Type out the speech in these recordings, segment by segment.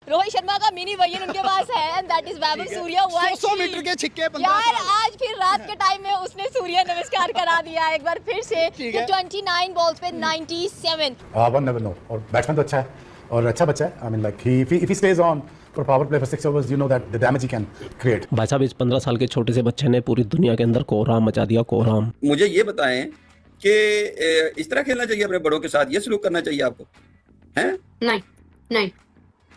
रोहित शर्मा का mini version उनके पास है and that is Vaibhav Surya 100 metre के छिक्के 15 यार आज फिर रात के टाइम में उसने सूर्य नमस्कार करा दिया एक बार फिर से कि 29 बॉल्स पे 97 वन नेवर नो। और बैट्समैन तो अच्छा है और अच्छा बच्चा है। I mean like if he stage on for power play for 6 overs you know that the damage he can create. भाई साहब इस 15 साल के छोटे से बच्चे ने पूरी दुनिया के अंदर कोहराम मचा दिया, कोहराम। मुझे ये बताएं कि इस तरह खेलना चाहिए अपने बड़ों के साथ, ये सलूक करना चाहिए आपको, हैं? नहीं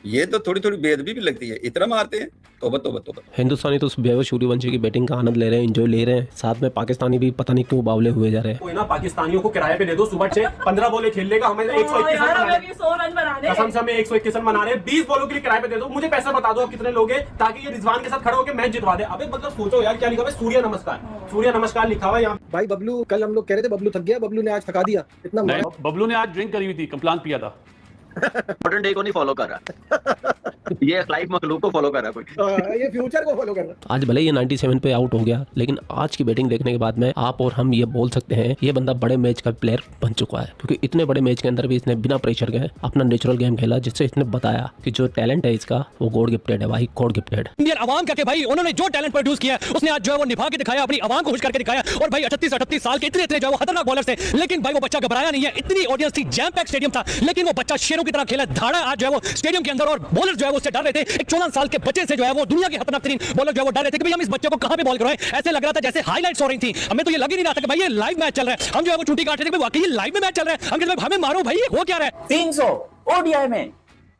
ये तो थोड़ी थोड़ी बेअदबी भी लगती है, इतना मारते हैं। तोबा। हिंदुस्तानी तो उस वैभव सूर्यवंशी की बैटिंग का आनंद ले रहे हैं, एंजॉय ले रहे हैं, साथ में पाकिस्तानी भी पता नहीं क्यों बावले हुए जा रहे हैं। कोई ना पाकिस्तानियों को किराए पे दे दो, सुबह से 15 बॉलें खेल लेगा, हमें 121 रन कसम से 121 रन बना रहे हैं, 20 बॉलों के लिए किराए पे दे दो। मुझे पैसा बता दो आप कितने लोगे, ताकि ये रिजवान के साथ खड़े होकर मैच जितवा दे। अबे मतलब सोचो यार, क्या लिखा हुआ है? सूर्य नमस्कार लिखा हुआ है यहाँ। भाई बबलू, कल हम लोग कह रहे थे बबलू थक गया, बबलू ने आज थका दिया। इतना बबलू ने आज ड्रिंक करी हुई थी, कम्प्लान पिया था। मॉडर्न डे को नहीं फॉलो कर रहा ये लाइफ मखलूक को फॉलो कर रहा कोई, ये फ्यूचर को फॉलो कर रहा। आज भले ये 97 पे आउट हो गया, लेकिन आज की बैटिंग देखने के बाद में आप और हम ये बोल सकते हैं ये बंदा बड़े मैच का प्लेयर बन चुका है, क्योंकि इतने बड़े मैच के अंदर भी इसने बिना प्रेशर के अपना नेचुरल गेम खेला, जिससे इसने बताया कि जो टैलेंट है इसका वो गॉड गिफ्टेड है भाई, गॉड गिफ्टेड। इंडियन आवाम का भाई उन्होंने जो टैलेंट प्रोड्यूस किया उसने आज जो है वो निभा के दिखाया, अपनी आवाम को खुश करके दिखाया। और भाई 38 साल के इतने जो है वो खतरनाक बॉलर थे, लेकिन भाई वो बच्चा घबराया नहीं है। इतनी ऑडियंस थी, जैम पैक स्टेडियम था, लेकिन वो बच्चा शेरों की तरह खेला, धाड़ा आज जो है वो स्टेडियम के अंदर, और बॉलर जो है वो उससे डर रहे थे। एक 14 साल के बच्चे से जो है वो दुनिया के खतरनाक तरीन बॉलर जो है वो डर रहे थे कि भाई हम इस बच्चे को कहां पे बॉल करवाएं। ऐसे लग रहा था जैसे हाइलाइट्स हो रही थी, हमें तो ये लग ही नहीं रहा था कि भाई ये लाइव मैच चल रहा है। हम जो है वो छुट्टी काट रहे थे कि वाकई ये लाइव में मैच चल रहा है। हम कहते हैं हमें मारो भाई, ये हो क्या रहा है? 300 ओडीआई में,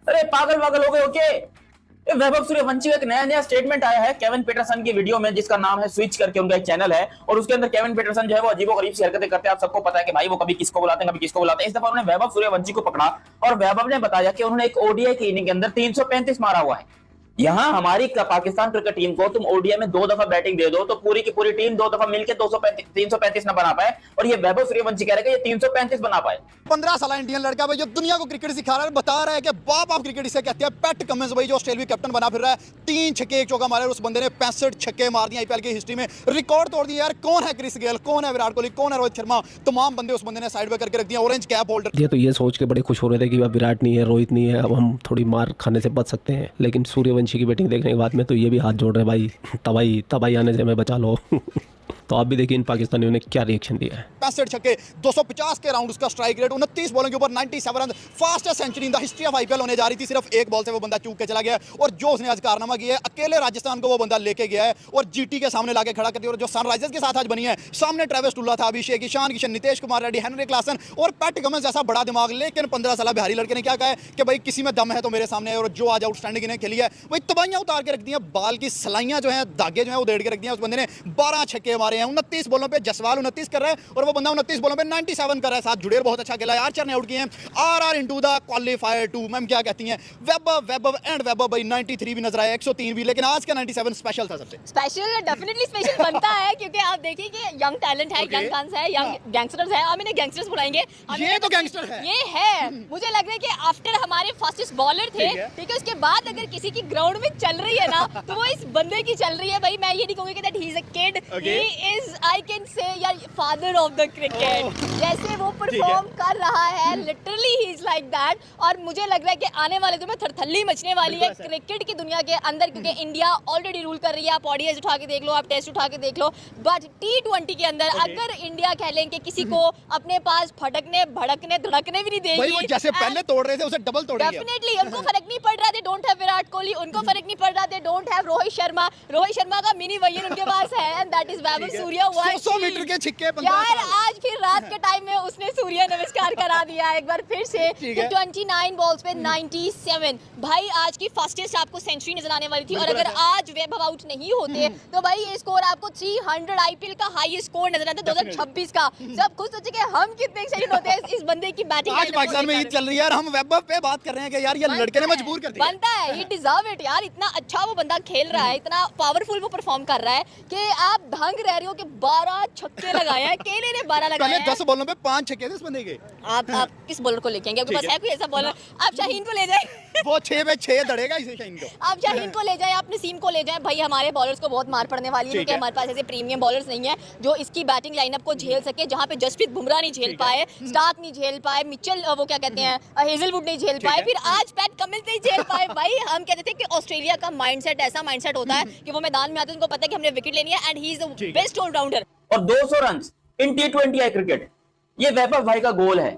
अरे पागल हो गए ओके। वैभव सूर्यवंशी का एक नया स्टेटमेंट आया है केविन पीटरसन की वीडियो में, जिसका नाम है स्विच करके, उनका एक चैनल है, और उसके अंदर केविन पीटरसन जो है वो अजीबोगरीब सी हरकतें करते हैं। आप सबको पता है कि भाई वो कभी किसको बुलाते हैं, कभी किसको बुलाते हैं। इस दफा उन्होंने वैभव सूर्यवंशी को पकड़ा और वैभव ने बताया कि उन्होंने एक ओडीआई की इनिंग के अंदर 335 मारा हुआ है। यहां हमारी पाकिस्तान क्रिकेट टीम को तुम ओडीआई में 2 दफा बैटिंग दे दो तो पूरी की पूरी टीम 2 दफा मिलकर 335 ना बना पाए, और ये वैभव सूर्यवंशी कह रहे हैं कि ये 335 बना पाए। 15 साल इंडियन लड़का भाई जो दुनिया को क्रिकेट सिखा रहा है, बता रहा है कि बाप आप क्रिकेट इसे कहते हैं। पैट कमिंस भाई जो ऑस्ट्रेलिया कैप्टन बना फिर रहा है, 3 छक्के 1 चौका मारे, उस बंदे ने 65 छक्के मार दिए आईपीएल की हिस्ट्री में, रिकॉर्ड तोड़ दिया। यार कौन है क्रिस गेल, कौन है विराट कोहली, कौन है रोहित शर्मा, तमाम बंदे उस बंदे ने साइड पे करके रख दिया। Orange cap holder. ये तो ये सोच के बड़े खुश हो रहे थे कि अब विराट नहीं है, रोहित नहीं है, अब हम थोड़ी मार खाने से बच सकते हैं, लेकिन सूर्यवंशी की बैटिंग देखने के बाद में तो ये भी हाथ जोड़ रहे भाई, तबाही आने से हमें बचा लो। तो आप भी देखिए इन पाकिस्तानियों ने क्या रिएक्शन दिया है। 65 छक्के, 250 के राउंड उसका स्ट्राइक रेट, 29 बॉलों के ऊपर 97 run, fastest century in the history of IPL होने जा रही थी। सिर्फ एक बॉल से वो बंदा चूक के चला गया, और जो उसने आज कारनामा किया है, अकेले राजस्थान को वो बंदा लेके गया है और जीटी के सामने लाके खड़ा कर दिया। और जो सनराइजर्स के साथ आज बनी है, सामने ट्रेविस टुल्ला था, अभिषेक, ईशान किशन, नितेश कुमार रेड्डी, हेनरी क्लासन और पैट कमिंस जैसा बड़ा दिमाग, लेकिन 15 साल बिहारी लड़के ने क्या कहा है कि भाई किसी में दम है तो मेरे सामने है। और जो आज आउटस्टैंडिंग इन्हें खेली है, वही तबाहियां उतार के रख दी हैं, बाल की सलाइयां जो है, धागे जो है वो उधेड़ के रख दिए। उस बंदे ने 12 छक्के मारे हैं, 29 बॉलों पे जसवाल 29 कर रहा है और वो बंदा 29 बॉलों पे 97 कर रहा है। साथ जुड़ेर बहुत अच्छा खेला है, आर्चर ने आउट किए हैं। RR into the qualifier 2 ma'am क्या कहती हैं, वैभव भाई 93 भी नजर आया, 103 भी, लेकिन आज का 97 स्पेशल था। सबसे स्पेशल डेफिनेटली स्पेशल बनता है, क्योंकि आप देखिए कि यंग टैलेंट है, यंग गन्स है, यंग गैंगस्टर्स है। हम इन्हें गैंगस्टर्स बुलाएंगे, ये तो गैंगस्टर है, ये है। मुझे लग रहा है कि आफ्टर हमारे फास्टेस्ट बॉलर थे, ठीक है, उसके बाद अगर किसी की ग्राउंड में चल रही है ना तो वो इस बंदे की चल रही है। भाई मैं ये नहीं कहूंगी कि that he is a kid, he is, I can say यार फादर ऑफ द क्रिकेट। जैसे वो परफॉर्म कर रहा है, literally he is like that. और मुझे लग रहा है कि आने वाले दिनों में थरथल्ली मचने वाली है क्रिकेट की दुनिया के अंदर, क्योंकि इंडिया ऑलरेडी रूल कर रही है। आप ओडीआई उठा के देख लो, आप टेस्ट उठा के देख लो, बट T20 के अंदर अगर इंडिया खेलेंगे, किसी को अपने पास फटकने भड़कने धड़कने भी नहीं देगी। भाई वो जैसे पहले तोड़ रहे थे उसे डबल तोड़ेंगे। डेफिनेटली उनको फर्क नहीं पड़ रहा, they don't have Virat Kohli, उनको फर्क नहीं पड़ रहा, they don't have Rohit Sharma का मिनी वर्जन उनके पास है and that is Vaibhav Surya 100 metre के छिक्के 15 यार आज फिर रात के टाइम में उसने सूर्य नमस्कार करा दिया एक बार फिर से कि 29 बॉल्स पे 97। भाई आज की फास्टेस्ट आपको सेंचुरी नजर आने वाली थी, और अगर आज वैभव आउट नहीं होते तो भाई ये स्कोर आपको 300 आईपीएल का हाईएस्ट स्कोर नजर आता 2026 का। जब खुद सोचे कि हम कितने एक्साइटेड होते हैं इस बंदे की बैटिंग। आज पाकिस्तान में ईद चल रही है यार, हम वैभव पे बात कर रहे हैं कि यार ये लड़के ने मजबूर कर दिया। बनता है, ही डिजर्व इट यार। इतना अच्छा वो बंदा खेल रहा है, इतना पावरफुल वो परफॉर्म कर रहा है कि आप दंग रह रहे हो कि 12 छक्के लगाए हैं, केले ने 12 लगाए हैं। 10 बॉलों पे 5 छक्के थे इस बंदे के। आप किस बॉलर को लेके आएंगे? आपके पास है कोई ऐसा बॉलर? आप शाहीन को ले जाए। वो 6/6 दड़ेगा इसे शाहीन को। आप शाहीन को ले जाएं, आप नसीम को ले जाएं, भाई हमारे बॉलर्स को बहुत मार पड़ने वाली है क्योंकि हमारे पास ऐसे प्रीमियम बॉलर्स नहीं है जो इसकी बैटिंग लाइनअप को झेल सके, जहां पे जसप्रीत बुमराह नहीं झेल पाए, स्टार्क नहीं झेल पाए, मिचेल वो क्या कहते हैं हेजलवुड नहीं झेल पाए, फिर आज पैट कमिंस नहीं झेल पाए। भाई हम कहते थे कि ऑस्ट्रेलिया का माइंडसेट ऐसा माइंडसेट होता है कि वो मैदान में आते हैं, उनको पता है कि हमने विकेट लेनी है, and he is the best allrounder. और 200 रन इन T20 क्रिकेट, ये वैभव भाई का गोल है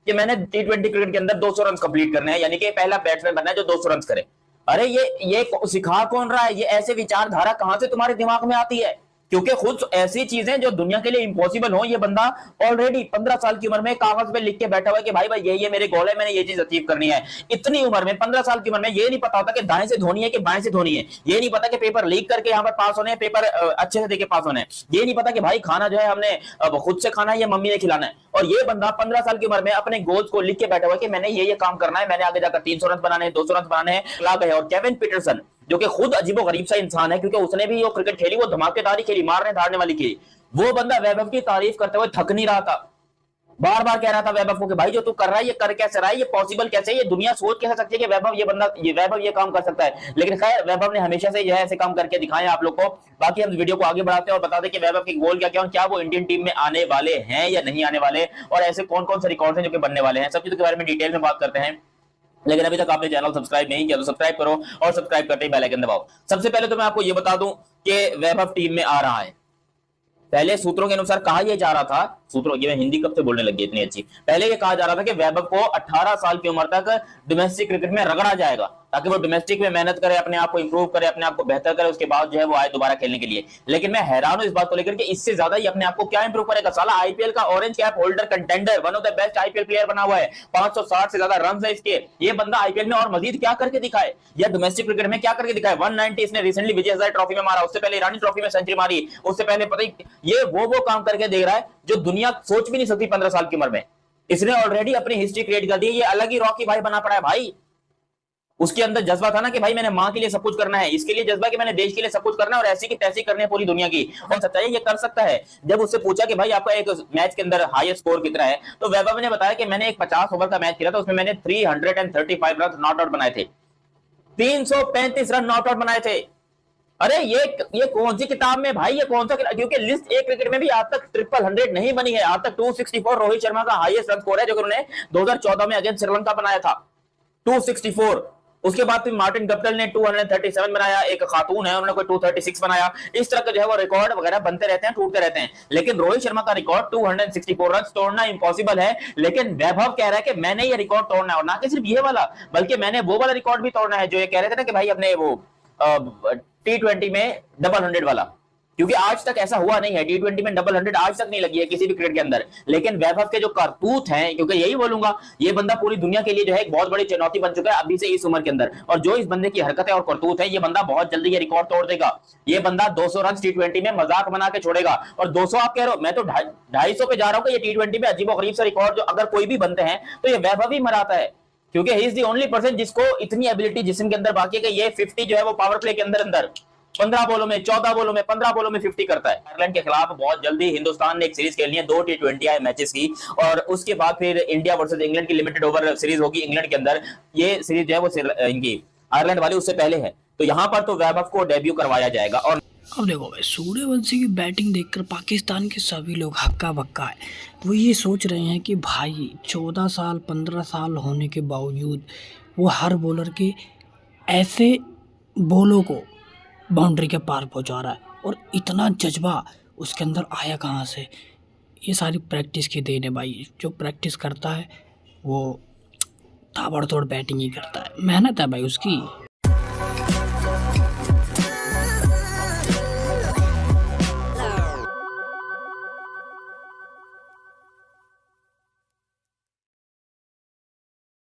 कि मैंने T20 क्रिकेट के अंदर 200 रन कंप्लीट करने हैं, यानी कि पहला बैट्समैन बनना है जो 200 रन करे। अरे ये सिखा कौन रहा है? ये ऐसे विचारधारा कहां से तुम्हारे दिमाग में आती है? क्योंकि खुद ऐसी चीजें जो दुनिया के लिए इंपॉसिबल हो, ये बंदा ऑलरेडी 15 साल की उम्र में कागज पे लिख के बैठा हुआ है कि भाई भाई ये मेरे गोल है, मैंने ये चीज अचीव करनी है। इतनी उम्र में, 15 साल की उम्र में, ये नहीं पता होता कि दाएं से धोनी है कि बाएं से धोनी है, ये नहीं पता कि पेपर लीक करके यहाँ पर पास होने हैं, पेपर अच्छे से देके पास होने हैं, ये नहीं पता कि भाई खाना जो है हमने खुद से खाना है या मम्मी ने खिलाना है। और ये बंदा 15 साल की उम्र में अपने गोल्स को लिख के बैठा हुआ है कि मैंने ये काम करना है, मैंने आगे जाकर 300 रन बनाने हैं, 200 रन बनाने हैं, ला गए। और केविन पीटरसन जो कि खुद अजीबोगरीब सा इंसान है, क्योंकि उसने भी वो क्रिकेट खेली, वो धमाकेदारी खेली, मारने धारने वाली खेली, वो बंदा वैभव की तारीफ करते हुए थक नहीं रहा था। बार बार कह रहा था वैभव को कि भाई जो तू कर रहा है ये कर कैसे रहा है, ये पॉसिबल कैसे है, ये दुनिया सोच कैसे सकती है कि वैभव ये काम कर सकता है। लेकिन खैर वैभव ने हमेशा से यह ऐसे काम करके दिखाए आप लोग को। बाकी हम वीडियो को आगे बढ़ाते हैं और बता दें कि वैभव के गोल क्या वो इंडियन टीम में आने वाले हैं या नहीं आने वाले, और ऐसे कौन कौन से रिकॉर्ड हैं जो कि बनने वाले हैं, सब चीजों के बारे में डिटेल में बात करते हैं। लेकिन अभी तक आपने चैनल सब्सक्राइब नहीं किया तो सब्सक्राइब करो, और सब्सक्राइब करते ही बेल आइकन दबाओ। सबसे पहले तो मैं आपको ये बता दूं कि वैभव टीम में आ रहा है। पहले सूत्रों के अनुसार कहा यह जा रहा था, सूत्रों, ये मैं हिंदी कब से बोलने लगी इतनी अच्छी, पहले ये कहा जा रहा था कि वैभव को 18 साल की उम्र तक डोमेस्टिक क्रिकेट में रगड़ा जाएगा ताकि वो डोमेस्टिक में मेहनत करे, अपने आप को इंप्रूव करे, अपने आप को बेहतर करे, उसके बाद जो है वो आए दोबारा खेलने के लिए। लेकिन मैं हैरान हूं इस बात को लेकर कि इससे ज्यादा ये अपने आप को क्या इंप्रूव करेगा। साला आईपीएल का orange cap holder contender, one of the best IPL player बना हुआ है, 560 से ज्यादा रन है इसके। ये बंदा आईपीएल में और मजीद क्या करके दिखाए, या डोमेस्टिक क्रिकेट में क्या करके दिखाए। 190 इसने रिसेंटली विजय हजारे ट्रॉफी में मारा, उससे पहले ईरानी ट्रॉफी में सेंचुरी मारी, उससे पहले पता ही ये वो काम करके दे रहा है जो दुनिया सोच भी नहीं सकती 15 साल की उम्र में। इसने ऑलरेडी अपनी हिस्ट्री क्रिएट कर दी है। ये अलग ही रॉकी भाई बना पड़ा है भाई। उसके अंदर जज्बा था ना कि भाई मैंने मां के लिए सब कुछ करना है, इसके लिए जज्बा कि मैंने देश के लिए सब कुछ करना है और ऐसी की तैसी करनी है पूरी दुनिया की। और सच्चाई ये कर सकता है। जब उससे पूछा कि भाई आपका एक मैच के अंदर हाईएस्ट स्कोर कितना है, तो वैभव ने बताया कि मैंने एक 50 ओवर का मैच खेला था, उसमें मैंने 335 रन नॉट आउट बनाए थे, 335 रन नॉट आउट बनाए थे। अरे ये कौन सी किताब में भाई, ये कौन सा, क्योंकि लिस्ट ए क्रिकेट में भी आज तक 100 नहीं बनी है। आज तक 264 रोहित शर्मा का हाईएस्ट रन स्कोर है जो उन्होंने 2014 में अगेंस्ट श्रीलंका बनाया था, 264। उसके बाद फिर मार्टिन गप्टिल ने 237 बनाया, एक खातून है उन्होंने कोई 236 बनाया। इस तरह के जो है वो रिकॉर्ड वगैरह बनते रहते हैं, टूटते रहते हैं। लेकिन रोहित शर्मा का रिकॉर्ड 264 रन तोड़ना इंपॉसिबल है। लेकिन वैभव कह रहा है कि मैंने ये रिकॉर्ड तोड़ना है, और ना कि सिर्फ ये वाला, बल्कि मैंने वो वाला रिकॉर्ड भी तोड़ना है जो ये कह रहे थे ना कि भाई अपने वो T20 में डबल 100 वाला, क्योंकि आज तक ऐसा हुआ नहीं है। T20 में डबल 100 आज तक नहीं लगी है किसी भी क्रिकेट के अंदर। लेकिन वैभव के जो करतूत हैं, क्योंकि यही बोलूंगा, ये बंदा पूरी दुनिया के लिए जो है एक बहुत बड़ी चुनौती बन चुका है अभी से इस उम्र के अंदर। और जो इस बंदे की हरकत है और करतूत है, ये बंदा बहुत जल्दी ये रिकॉर्ड तोड़ देगा। ये बंदा 200 रन T20 में मजाक बना के छोड़ेगा। और 200 आप कह रहे हो, मैं तो 250 पे जा रहा हूं कि ये T20 में अजीबोगरीब सा रिकॉर्ड जो अगर कोई भी बनते हैं तो ये वैभव ही मराता है, क्योंकि ही इज द ओनली पर्सन जिसको इतनी एबिलिटी जिस्म के अंदर बाकी है कि ये 50 जो है वो पावर प्ले के अंदर 15 बॉलों में, 14 बॉलों में, 15 बॉलों में 50 करता है। आयरलैंड के खिलाफ बहुत जल्दी हिंदुस्तान ने एक सीरीज खेलनी है, 2 T20 मैचेस की, और उसके बाद फिर इंडिया वर्सेस इंग्लैंड की लिमिटेड ओवर सीरीज होगी इंग्लैंड के अंदर। ये सीरीज जो है वो इनकी आयरलैंड वाली उससे पहले है, तो यहाँ पर तो वैभव को डेब्यू करवाया जाएगा। और अब देखो भाई, सूर्यवंशी की बैटिंग देखकर पाकिस्तान के सभी लोग हक्का बक्का है। वो ये सोच रहे हैं कि भाई 14 साल 15 साल होने के बावजूद वो हर बॉलर के ऐसे बॉलों को बाउंड्री के पार पहुंचा रहा है, और इतना जज्बा उसके अंदर आया कहाँ से? ये सारी प्रैक्टिस की देन है भाई। जो प्रैक्टिस करता है वो ताबड़तोड़ बैटिंग ही करता है, मेहनत है भाई उसकी।